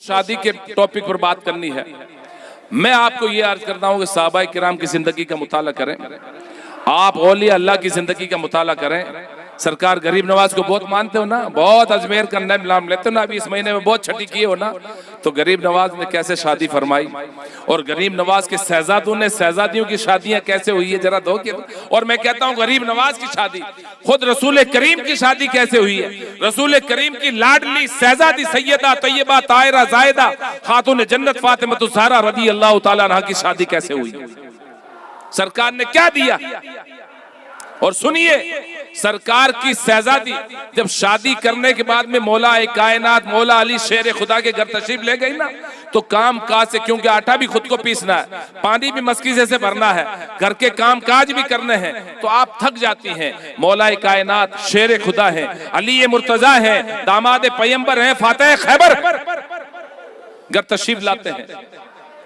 शादी के टॉपिक पर बात करनी है। मैं आपको ये अर्ज करता हूँ कि सहाबा किराम की जिंदगी का मुताला करें, आप औलिया अल्लाह की जिंदगी का मुताला करें। सरकार गरीब नवाज को बहुत मानते हो ना, बहुत अजमेर का नाम लेते हो ना, अभी इस महीने में बहुत छठी किए हो ना, तो गरीब नवाज ने कैसे शादी फरमाई और गरीब नवाज के शहजादों ने शहजादियों की शादियां कैसे हुई है जरा दो। और मैं कहता हूं गरीब नवाज की शादी, खुद रसूल करीम की शादी कैसे हुई है। रसूल करीम की लाडली शहजादी सैयदा तैयबा ताहिरा जायदा खातून जन्नत फातिमा ज़हरा रज़ी अल्लाह तआला अन्हा की शादी कैसे हुई, सरकार ने क्या दिया। और सुनिए, सरकार की शहजादी जब शादी करने के बाद में मौला कायनात मौला अली शेर खुदा के घर तशरीफ ले गई ना, तो काम काज से, क्योंकि आटा भी खुद को पीसना है, पानी भी मस्की से भरना है, घर के काम काज भी करने हैं, तो आप थक जाती हैं। मौला कायनात शेर खुदा है, अली मुर्तजा है, दामाद पैगंबर है, फातिह खैबर घर तशरीफ लाते हैं।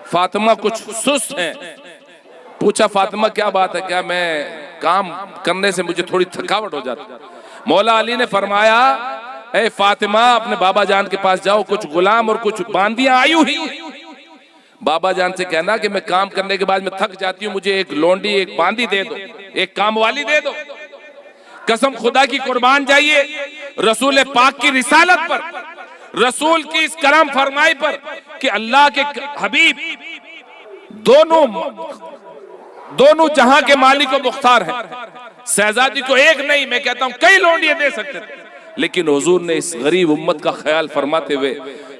फातिमा कुछ सुस्त हैं। पूछा फातिमा क्या बात है, क्या मैं काम करने से मुझे थोड़ी थकावट हो जाती। मौला अली ने फरमाया, ए फातिमा अपने बाबा जान के पास जाओ, कुछ गुलाम और कुछ बांदियां आई हुई, बाबा जान से कहना कि मैं काम करने के बाद में थक जाती हूँ, मुझे एक लोंडी एक बांदी दे दो, एक काम वाली दे दो। कसम खुदा की कुर्बान जाइए, रसूल पाक की रिसालत पर, रसूल की इस करम फरमाई पर कि अल्लाह के हबीब दोनों जहां के मालिक और मुख्तार है। शहजादी को एक नहीं, मैं कहता हूं कई लोंडियां दे सकते थे, लेकिन हुजूर ने इस गरीब उम्मत का ख्याल फरमाते हुए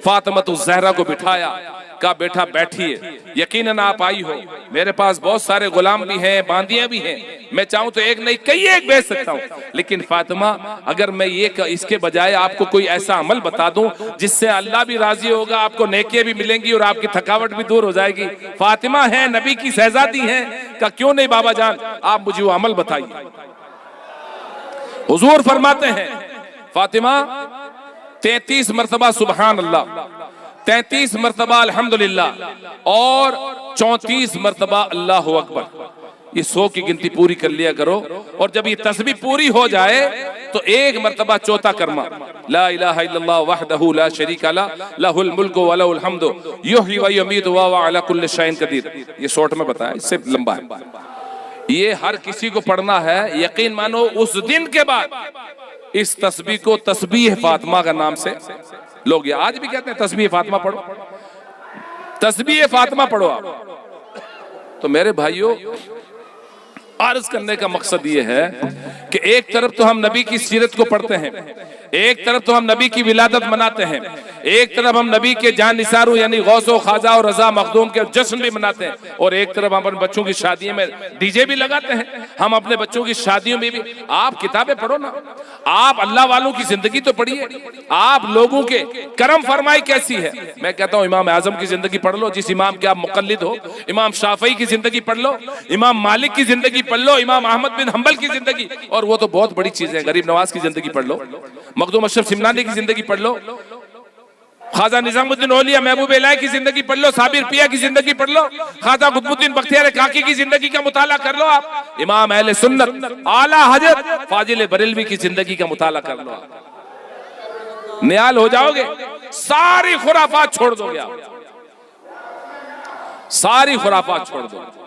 फातिमा ज़हरा को बिठाया, कहा बेटा बैठिए, यकीनन आप आई हो, मेरे पास बहुत सारे गुलाम भी हैं, बांदियां भी हैं, मैं चाहूं तो एक नहीं कई एक भेज सकता हूं, लेकिन फातिमा अगर मैं ये इसके बजाय आपको कोई ऐसा अमल बता दूं जिससे अल्लाह भी राजी होगा, आपको नेकियां भी मिलेंगी और आपकी थकावट भी दूर हो जाएगी। फातिमा है, नबी की शहजादी है, का क्यों नहीं बाबा जान, आप मुझे वो अमल बताइए। हुजूर फरमाते हैं फातिमा 33 मरतबा सुबहान अल्लाह, 33 मरतबा अल्हम्दुलिल्लाह और 34 मरतबा अल्लाहु अकबर, ये 100 की गिनती पूरी कर लिया करो। और जब ये तस्बीह पूरी हो जाए तो एक मरतबा चौथा कर्मा, ला इलाहा इल्लल्लाह वहदहु ला शरीका ला लहुल मुल्कु व लहुल हम्दु युहयी व युमीतु व हुवा अला कुल्लि शैइन कदीर। ये शॉर्ट में बताया, इससे लंबा है, ये हर किसी को पढ़ना है। यकीन मानो उस दिन के बाद इस तस्बीह को तस्बीह फातिमा का नाम से लोग ये आज भी कहते हैं तस्बीह फातिमा पढ़ो, तस्बीह फातिमा पढ़ो आप। तो मेरे भाइयों, अर्ज करने का मकसद ये है कि एक तरफ तो हम नबी की सीरत को पढ़ते हैं, एक तरफ तो हम नबी की विलादत मनाते हैं, एक तरफ हम नबी के जान निसारू यानी गौसो ख्वाजा और रजा मखदूम के जश्न भी मनाते हैं, और एक तरफ हम अपने बच्चों की शादियों में डीजे भी लगाते हैं। हम अपने बच्चों की शादियों में भी, आप किताबें पढ़ो ना, आप अल्लाह वालों की जिंदगी तो पढ़िए, आप लोगों के करम फरमाई कैसी है। मैं कहता हूँ इमाम आजम की जिंदगी पढ़ लो, जिस इमाम के आप मुकल्लिद हो, इमाम शाफई की जिंदगी पढ़ लो, इमाम मालिक की जिंदगी पढ़ लो, इमाम अहमद बिन हंबल की जिंदगी, और वो तो बहुत बड़ी चीज है, गरीब नवाज की जिंदगी पढ़ लो, मखदूम अशरफ सिमनानी की जिंदगी पढ़ लो, ख्वाजा निजामुद्दीन औलिया महबूब इलाही की जिंदगी पढ़ लो, साबिर पिया की जिंदगी पढ़ लो, ख्वाजा कुतुबुद्दीन बख्तियार काकी की जिंदगी का मुताला कर लो आप, इमाम अहले सुन्नत आला हजरत फाजिल बरेलवी की जिंदगी का मुताला कर लो, नियाल हो जाओगे, सारी खुराफात छोड़ दोगे आप, सारी खुराफात छोड़ दोगे।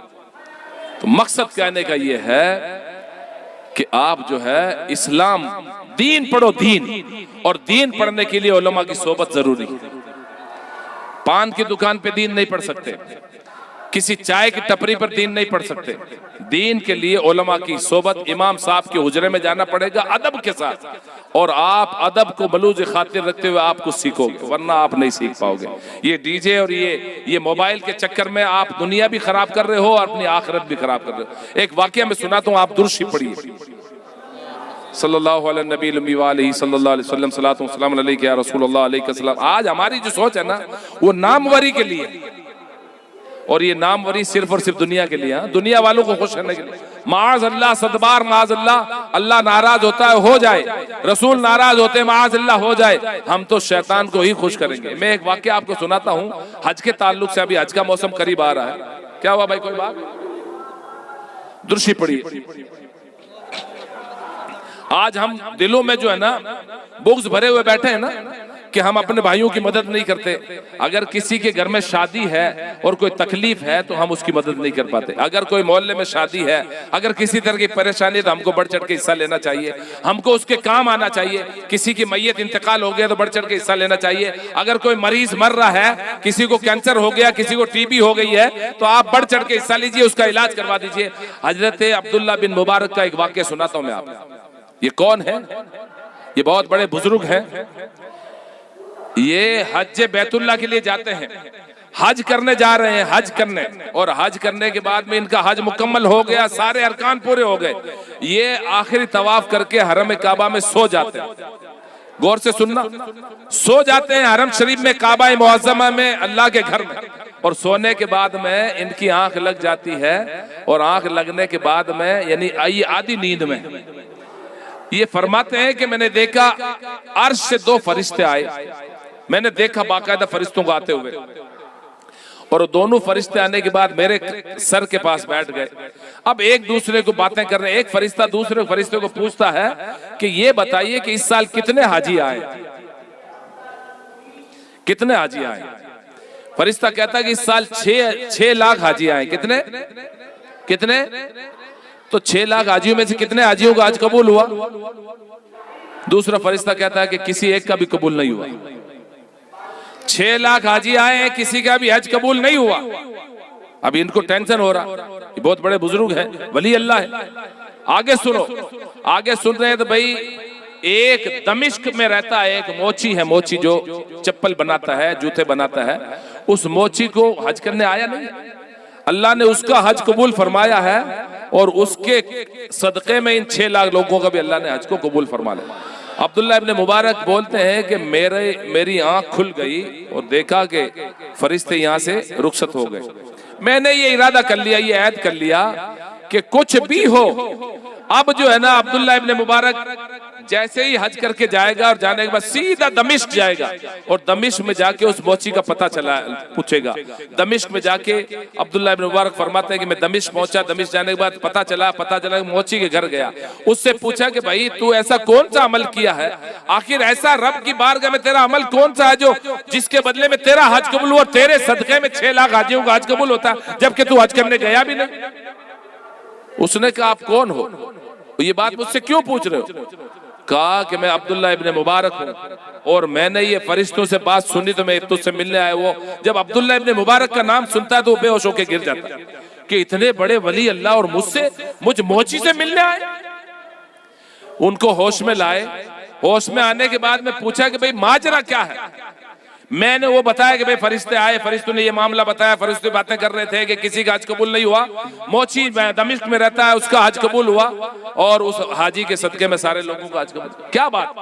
तो मकसद कहने का यह है कि आप जो है इस्लाम दीन पढ़ो, दीन, और दीन पढ़ने के लिए उलमा की सोबत जरूरी है। पान की दुकान पे दीन नहीं पढ़ सकते, किसी चाय की टपरी पर दीन नहीं पढ़ सकते, दीन के लिए उलमा की सोबत, इमाम साहब के हुजरे में जाना पड़ेगा अदब के साथ, और आप अदब को बलूज खातिर रखते हुए आप कुछ सीखोगे, वरना आप नहीं सीख पाओगे। ये डीजे और ये मोबाइल के चक्कर में आप दुनिया भी खराब कर रहे हो और अपनी आखिरत भी खराब कर रहे हो। एक वाकया में सुनाता हूँ, आप दुरूद पढ़िए, सल्लल्लाहु अलैहि नबी लम्बी वालैहि सल्लल्लाहु अलैहि वसल्लम सलातु व सलाम अलैका या रसूलल्लाह अलैका सलाम। आज हमारी जो सोच है ना, वो नामवरी के लिए, और ये नामवरी सिर्फ और सिर्फ दुनिया के लिए, दुनिया वालों को खुश करने के लिए। माज अल्लाह सदबार, माज अल्लाह, अल्लाह नाराज होता है हो जाए, रसूल नाराज होते हैं माज अल्लाह हो जाए, हम तो शैतान को ही खुश करेंगे। मैं एक वाकया आपको सुनाता हूँ हज के ताल्लुक से, अभी हज का मौसम करीब आ रहा है। क्या हुआ भाई, कोई बात? दुरूद पढ़िए। आज हम दिलों में जो है ना बुग्ज भरे हुए बैठे हैं ना, कि हम अपने भाइयों की मदद नहीं करते। अगर किसी के घर में शादी है और कोई तकलीफ है तो हम उसकी मदद नहीं कर पाते। अगर कोई मोहल्ले में शादी है, अगर किसी तरह की परेशानी है तो हमको बढ़ चढ़ के हिस्सा लेना चाहिए, हमको उसके काम आना चाहिए। किसी की मैयत इंतकाल हो गया तो बढ़ चढ़ के हिस्सा लेना चाहिए। अगर कोई मरीज मर रहा है, किसी को कैंसर हो गया, किसी को टीबी हो गई है, तो आप बढ़ चढ़ के हिस्सा लीजिए, उसका इलाज करवा दीजिए। हजरत अब्दुल्ला बिन मुबारक का एक वाक्य सुनाता हूं मैं आपको। ये कौन है? ये बहुत बड़े बुजुर्ग हैं। ये हज बैतुल्ला के लिए जाते हैं, हज करने जा रहे हैं, हज करने, और हज करने के बाद में इनका हज मुकम्मल हो गया, सारे अरकान पूरे हो गए। ये आखिरी तवाफ करके हरम काबा में सो जाते हैं। गौर से सुनना, सो जाते हैं हरम शरीफ में, काबा मुअज़्ज़मा में, अल्लाह के घर में। और सोने के बाद में इनकी आंख लग जाती है, और आंख लगने के बाद में यानी आधी नींद में ये फरमाते हैं कि मैंने देखा अर्श से 2 फरिश्ते आए। मैंने देखा बाकायदा फरिश्तों को आते हुए, और दोनों फरिश्ते आने के बाद मेरे सर के पास बैठ गए। अब एक दूसरे को बातें कर रहे हैं। एक फरिश्ता दूसरे फरिश्ते को पूछता है कि ये बताइए कि इस साल कितने हाजी आए, कितने हाजी आए? फरिश्ता कहता है कि इस साल 6 लाख हाजी आए। कितने कितने? तो 6 लाख हाजियों में से कितने हाजियों का हज कबूल हुआ? दूसरा फरिश्ता कहता है कि किसी एक का भी कबूल नहीं हुआ। 6 लाख हाजी आए हैं, किसी का भी हज कबूल नहीं हुआ। अब इनको टेंशन हो रहा। ये बहुत बड़े बुजुर्ग हैं, वली अल्लाह है। आगे सुनो, आगे सुन रहे हैं तो भाई एक दमिश्क में रहता है, एक मोची है, मोची जो चप्पल बनाता है, जूते बनाता है, उस मोची को हज करने आया नहीं। अल्लाह ने उसका हज कबूल फरमाया है, और उसके सदक़े में इन 6 लाख लोगों का भी अल्लाह ने हज को कबूल फरमा लिया। अब्दुल्ला इब्न मुबारक बोलते हैं कि मेरी आंख खुल गई और देखा कि फरिश्ते यहाँ से रुखसत हो गए। मैंने ये इरादा कर लिया, ये ऐद कर लिया कि कुछ भी हो, अब जो है ना अब्दुल्ला इब्न मुबारक जैसे ही हज करके जाएगा और जाने के बाद सीधा दमिश्क जाएगा, और दमिश्क में जाके उस मोची का पता चला पूछेगा। दमिश्क में जाके अब्दुल्ला इब्न मुबारक फरमाते हैं कि मैं दमिश्क पहुंचा, दमिश्क जाने के बाद पता चला मोची के घर गया। उससे पूछा कि भाई तू ऐसा कौन सा अमल किया है, आखिर ऐसा रब की बारगाह में तेरा अमल कौन सा है जो जिसके बदले में तेरा हज कबूल हुआ, तेरे सदक़े में 6 लाख हाजियों का हज कबूल होता, जबकि तू हज करने गया भी नहीं। उसने कहा आप कौन हो, ये बात मुझसे क्यों पूछ रहे हो? कहा कि मैं अब्दुल्ला इब्न मुबारक हूँ, और मैंने ये फरिश्तों से बात सुनी तो मैं तुझसे मिलने आया। वो जब अब्दुल्ला इब्न मुबारक का नाम सुनता है तो बेहोश होकर गिर जाता है कि इतने बड़े वली अल्लाह और मुझ मोची से मिलने आए। उनको होश में लाए। होश में आने के बाद में पूछा कि भाई माजरा क्या है? मैंने वो बताया कि भाई फरिश्ते आए, फरिश्तों ने ये मामला बताया, फरिश्ते बातें कर रहे थे कि किसी का हज कबूल नहीं हुआ, मोची दमिश्क में रहता है, उसका हज कबूल हुआ, और उस हाजी के सदके में सारे लोगों का हज कबूल। क्या बात?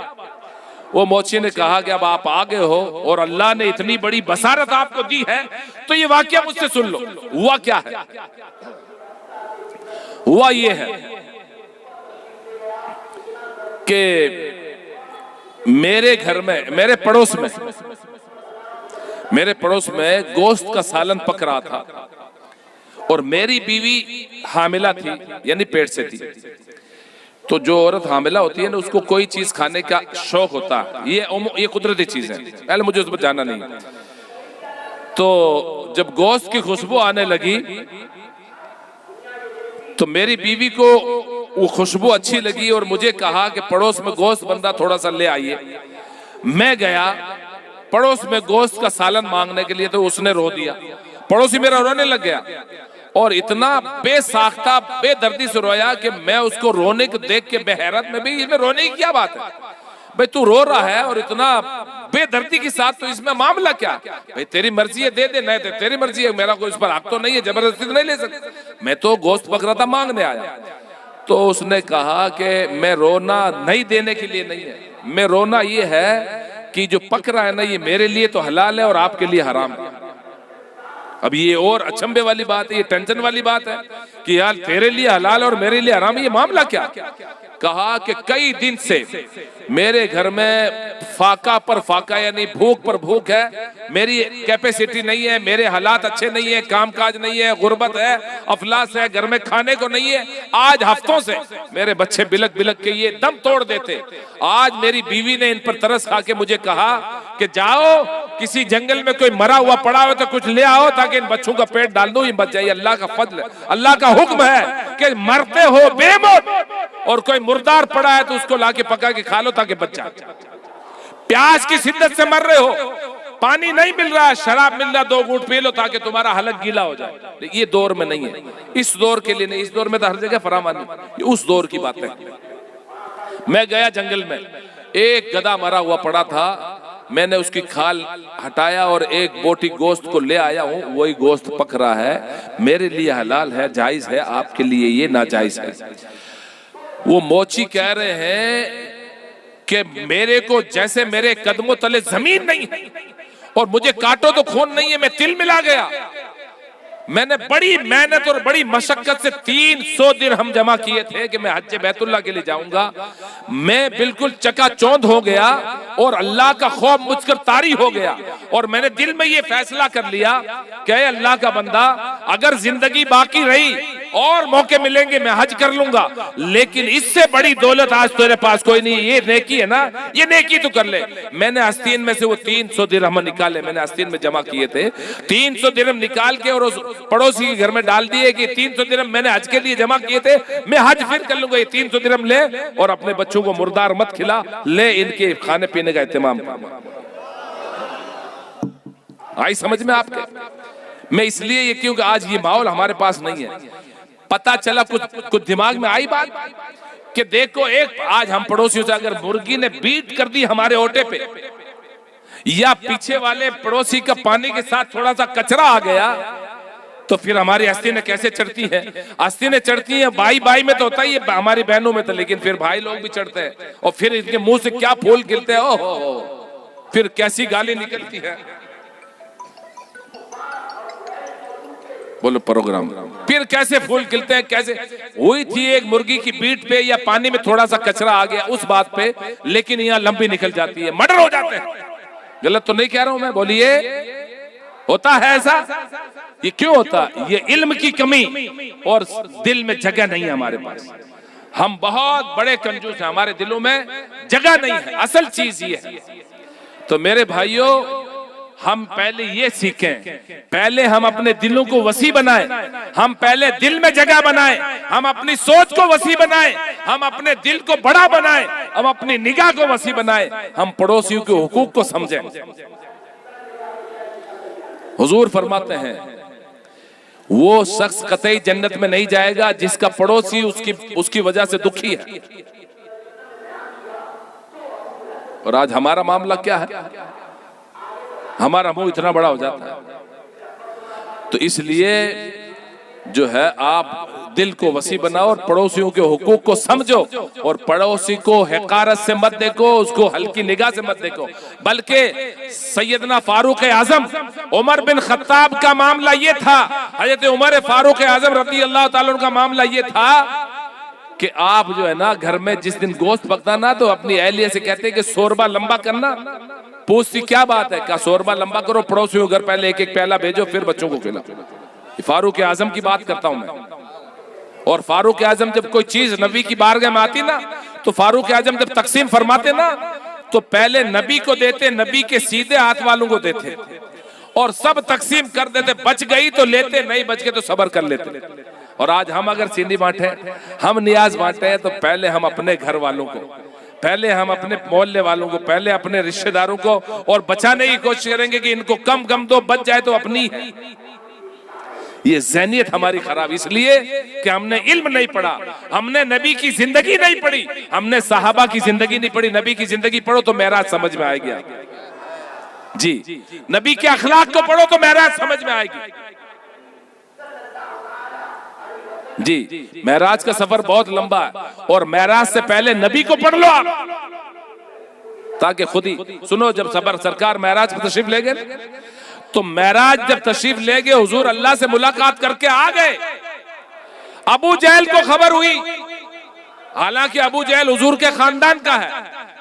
वो मोची ने कहा कि अब आप आ गए हो और अल्लाह ने इतनी बड़ी बसारत आपको दी है, तो ये वाकया मुझसे सुन लो। हुआ क्या है? हुआ ये है कि मेरे घर में, मेरे पड़ोस में गोश्त का सालन पक रहा था, और मेरी बीवी हामिला थी, यानी पेट से थी। तो जो औरत हामिला होती है ना, उसको कोई चीज खाने का शौक होता है, ये कुदरती चीज है, पहले मुझे उस पर जाना नहीं। तो जब गोश्त की खुशबू आने लगी तो मेरी बीवी को वो खुशबू अच्छी लगी, और मुझे कहा कि पड़ोस में गोश्त बंदा थोड़ा सा ले आइए। मैं गया पड़ोस में गोश्त का सालन मांगने के लिए, तो उसने रो दिया। पड़ोसी मेरा रोने लग गया, और इतना बेसाख्ता बेदर्दी से रोया कि मैं उसको रोने को देख के बेहैरत में, भी इसमें रोने की क्या बात है भाई, तू रो रहा है और इतना बेदर्दी के साथ, तो इसमें मामला क्या? भाई तेरी मर्जी है, दे दे, नहीं दे तेरी मर्जी है, मेरा कोई इस पर हक तो नहीं है, जबरदस्ती तो नहीं ले सकते, मैं तो गोश्त पक रहा था, मांगने आया। तो उसने कहा कि मैं रोना नहीं देने के लिए नहीं है, मैं रोना ये है कि जो पक रहा है ना, ये मेरे लिए तो हलाल है और आपके लिए हराम है। अब ये और अचंभे वाली बात है, ये टेंशन वाली बात है कि यार तेरे लिए हलाल और मेरे लिए हराम, ये मामला क्या? कहा कि कई दिन से मेरे घर में फाका पर फाका यानी भूख पर भूख है, मेरी कैपेसिटी नहीं है, मेरे हालात अच्छे नहीं है, कामकाज नहीं है, गुर्बत है, अफलास है, घर में खाने को नहीं है। आज हफ्तों से मेरे बच्चे बिलक बिलक के ये दम तोड़ देते। आज मेरी बीवी ने इन पर तरस खा के मुझे कहा कि जाओ किसी जंगल में कोई मरा हुआ पड़ा हो तो कुछ ले आओ ताकि इन बच्चों का पेट डाल दो, ये बच जाए। अल्लाह का फजल है, अल्लाह का हुक्म है कि मरते हो बेमौत और कोई मुर्दार पड़ा है तो उसको लाके पका के खा लो ताकि बच जाए। प्यास की शिद्दत से मर रहे हो, पानी नहीं मिल रहा है, शराब मिल रहा, 2 घूंट पी लो ताकि तुम्हारा हलक गीला हो जाए। ये दौर में नहीं है, इस दौर के लिए नहीं। इस दौर में तो हर जगह फरामानी, उस दौर की बात है। मैं गया जंगल में, एक गधा मरा हुआ पड़ा था, मैंने उसकी खाल हटाया और एक बोटी गोश्त को ले आया हूं। वही गोश्त पक रहा है, मेरे लिए हलाल है, जायज है, आपके लिए ये नाजायज है। वो मोची कह रहे हैं कि मेरे को जैसे मेरे कदमों तले जमीन नहीं है और मुझे काटो तो खून नहीं है, मैं तिल मिला गया। मैंने बड़ी मेहनत और बड़ी मशक्कत से 300 दिरहम जमा किए थे कि मैं हज बैतुल्लाह के लिए जाऊंगा। मैं बिल्कुल चकाचौंध हो गया और अल्लाह का खौफ मुझकर तारी हो गया और मैंने दिल में ये फैसला कर लिया कि अल्लाह का बंदा, अगर जिंदगी बाकी रही और मौके मिलेंगे मैं हज कर लूंगा, लेकिन इससे बड़ी दौलत आज तेरे पास कोई नहीं। ये नेकी है ना, ये नेकी तो कर ले। मैंने आस्तीन में से वो 300 दिरहम निकाले, मैंने आस्तीन में जमा किए थे। 300 दिरहम निकाल के और उस पड़ोसी के घर में डाल दिए कि 300 दिरहम मैंने हज के लिए जमा किए थे, मैं हज फिर कर लूंगा। ये 300 दिरहम ले और अपने बच्चों को मुर्दार मत खिला, ले इनके खाने पीने का इंतजाम। आई समझ में आपके? मैं इसलिए ये क्योंकि आज ये माहौल हमारे पास नहीं है। पता चला कुछ दिमाग में आई बात कि देखो, एक आज हम पड़ोसियों से अगर मुर्गी ने बीट कर दी हमारे ओटे पे, या पीछे वाले पड़ोसी का पानी के साथ थोड़ा सा कचरा आ गया, तो फिर हमारी आस्तीनें कैसे चढ़ती हैं? आस्तीनें चढ़ती हैं, भाई भाई में तो होता ही है, हमारी बहनों में तो, लेकिन फिर भाई लोग भी चढ़ते हैं और फिर इनके मुंह से क्या फूल खिलते हैं, ओहो, फिर कैसी गाली निकलती है। बोलो प्रोग्राम, फिर कैसे फूल खिलते हैं, कैसे। हुई थी एक मुर्गी की बीट पे या पानी में थोड़ा सा कचरा आ गया उस बात पे, लेकिन यहाँ लंबी निकल जाती है, मर्डर हो जाते हैं। गलत तो नहीं कह रहा हूं मैं, बोलिए होता है ऐसा? ये क्यों होता? ये इल्म की कमी और दिल में जगह नहीं है हमारे पास। हम बहुत बड़े कंजूस हैं, हमारे दिलों में जगह नहीं है, असल चीज ये है। तो मेरे भाइयों, हम पहले ये सीखें, पहले हम अपने दिलों को वसी बनाएं, हम पहले दिल में जगह बनाएं, हम अपनी सोच को वसी बनाएं, हम अपने दिल को बड़ा बनाएं, हम अपनी निगाह को वसी बनाएं, हम पड़ोसियों के हुकूक को समझें। हुजूर फरमाते हैं, वो शख्स कतई जन्नत में नहीं जाएगा जिसका पड़ोसी उसकी वजह से दुखी है। और आज हमारा मामला क्या है? हमारा मुंह इतना बड़ा हो जाता है। तो इसलिए जो है, आप दिल को वसी बनाओ और पड़ोसियों के हुकूक को समझो, और पड़ोसी को हकारत से मत देखो, उसको हल्की निगाह से मत देखो। बल्कि सैयदना फारूक आजम उमर बिन खत्ताब का मामला ये था, हजरत उमर फारूक आजम रज़ी अल्लाह ताला का मामला ये था कि आप जो है ना, घर में जिस दिन गोश्त पकता ना, तो अपनी अहलिया से कहते हैं कि शोरबा लंबा करना। पूछती क्या बात है? क्या शोरबा लंबा करो, पड़ोसियों घर पहले एक एक प्याला भेजो, फिर बच्चों को खिलाओ। फारूक आजम की बात करता हूं मैं। और फारूक आजम जब कोई चीज नबी की बारगाह में आती ना, तो फारूक आजम जब तकसीम फरमाते ना, तो पहले नबी को देते, नबी के सीधे हाथ वालों को देते और सब तकसीम कर देते। बच गई तो लेते, नहीं बच गए तो सबर कर लेते। और आज हम अगर सींडी बांटे, हम नियाज बांटे हैं, तो पहले हम अपने घर वालों को, पहले हम अपने मोहल्ले वालों को, पहले अपने रिश्तेदारों को, और बचाने की कोशिश करेंगे कि इनको कम कम दो, बच जाए तो अपनी है। ये ज़हनियत हमारी खराब इसलिए कि हमने इल्म नहीं पढ़ा, हमने नबी की जिंदगी नहीं पढ़ी, हमने सहाबा की जिंदगी नहीं पढ़ी। नबी की जिंदगी पढ़ो तो मेराज समझ में आएगी जी। नबी के अखलाक को पढ़ो तो मेराज समझ में आएगी जी। मेराज का सफर बहुत लंबा है, और मेराज से पहले नबी को पढ़ लो आप, ताकि खुद ही सुनो। जब सफर सरकार मेराज पर तशरीफ ले गए, तो महराज जब तशरीफ ले गए, हुजूर अल्लाह से मुलाकात करके आ गए। अबू जहल को खबर हुई, हालांकि अबू जहल हुजूर के खानदान का है,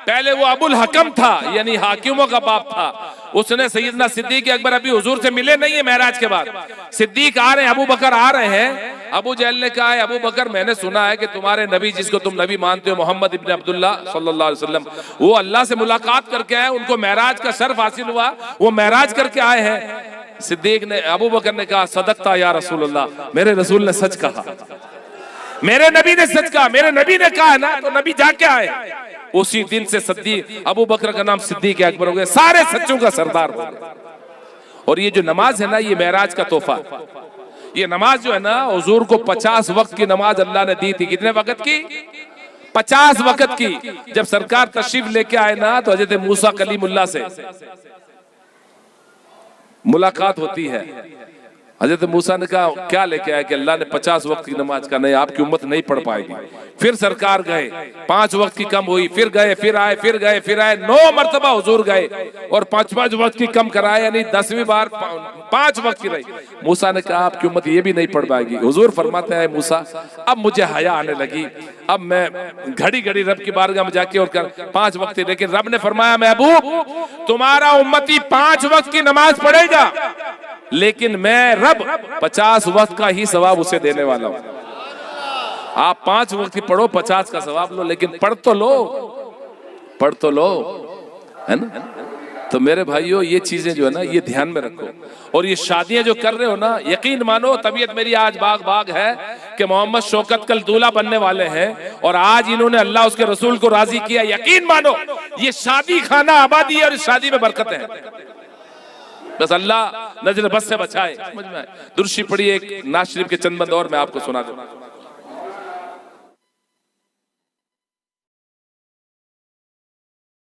पहले वो अबुल हकम था, यानी हाकिमों का बाप था। उसने सैयदना सिद्दीक अकबर अभी हुजूर से मिले नहीं है महराज के बाद। सिद्दीक आ रहे हैं, अबू बकर आ रहे हैं। अबू जहल ने कहा है, अबू बकर मैंने सुना है कि तुम्हारे नबी, जिसको तुम नबी मानते हो, मोहम्मद इब्न अब्दुल्ला सल्लल्लाहु अलैहि वसल्लम, वो अल्लाह से मुलाकात करके आए, उनको महराज का शर्फ हासिल हुआ, वो महराज करके आए हैं। सिद्दीक ने, अबू बकर ने कहा, सदकता या रसूलल्लाह, मेरे रसूल ने सच कहा, मेरे नबी ने सच कहा, मेरे नबी ने कहा है ना, तो नबी जाके आए। उसी दिन से सिद्दीक, अबू बकर का नाम सिद्दीक अकबर हो गया, सारे सच्चों का सरदार हो गया। और ये जो नमाज है ना, ये महराज का तोहफा। ये नमाज जो है ना, हुजूर को 50 वक्त की नमाज अल्लाह ने दी थी। कितने वक्त की? 50 वक्त की। जब सरकार तशरीफ लेके आए ना, तो हजरत मूसा कलीमुल्लाह से मुलाकात होती है। हजरत मूसा ने कहा, क्या लेके आए? कि अल्लाह ने 50 वक्त की नमाज का, नहीं आपकी उम्मत नहीं पढ़ पाएगी। फिर सरकार गए, 5 वक्त की कम हुई, फिर गए, फिर आए, फिर गए, फिर आए, 9 मरतबा हुजूर गए और 5-5 वक्त की कम कराए, यानी 10वीं बार 5 वक्त की रही। मूसा ने कहा, आपकी उम्मत ये भी नहीं पढ़ पाएगी। हुजूर फरमाते हैं, मूसा अब मुझे हया आने लगी, अब मैं घड़ी घड़ी रब की बारगाह में जाके और 5 वक्त, लेकिन रब ने फरमाया, महबूब तुम्हारा उम्मती 5 वक्त की नमाज पढ़ेगा, लेकिन मैं रब 50 वक्त का ही सवाब उसे देने वाला हूं। आप 5 वक्त की पढ़ो, 50 का सवाब लो, लेकिन पढ़ तो लो, पढ़ तो लो, है ना। तो मेरे भाइयों, ये चीजें जो है ना, ये ध्यान में रखो। और ये शादियां जो कर रहे हो ना, यकीन मानो, तबीयत मेरी आज बाग बाग है कि मोहम्मद शौकत कल दूल्हा बनने वाले हैं, और आज इन्होंने अल्लाह उसके रसूल को राजी किया। यकीन मानो, ये शादी खाना आबादी है और इस शादी में बरकत है। बस अल्लाह नजर बस से बचाए। समझ में आए? दुर्शी पढ़ी एक नाज शरीफ के चंद बंद और मैं आपको सुना दूं।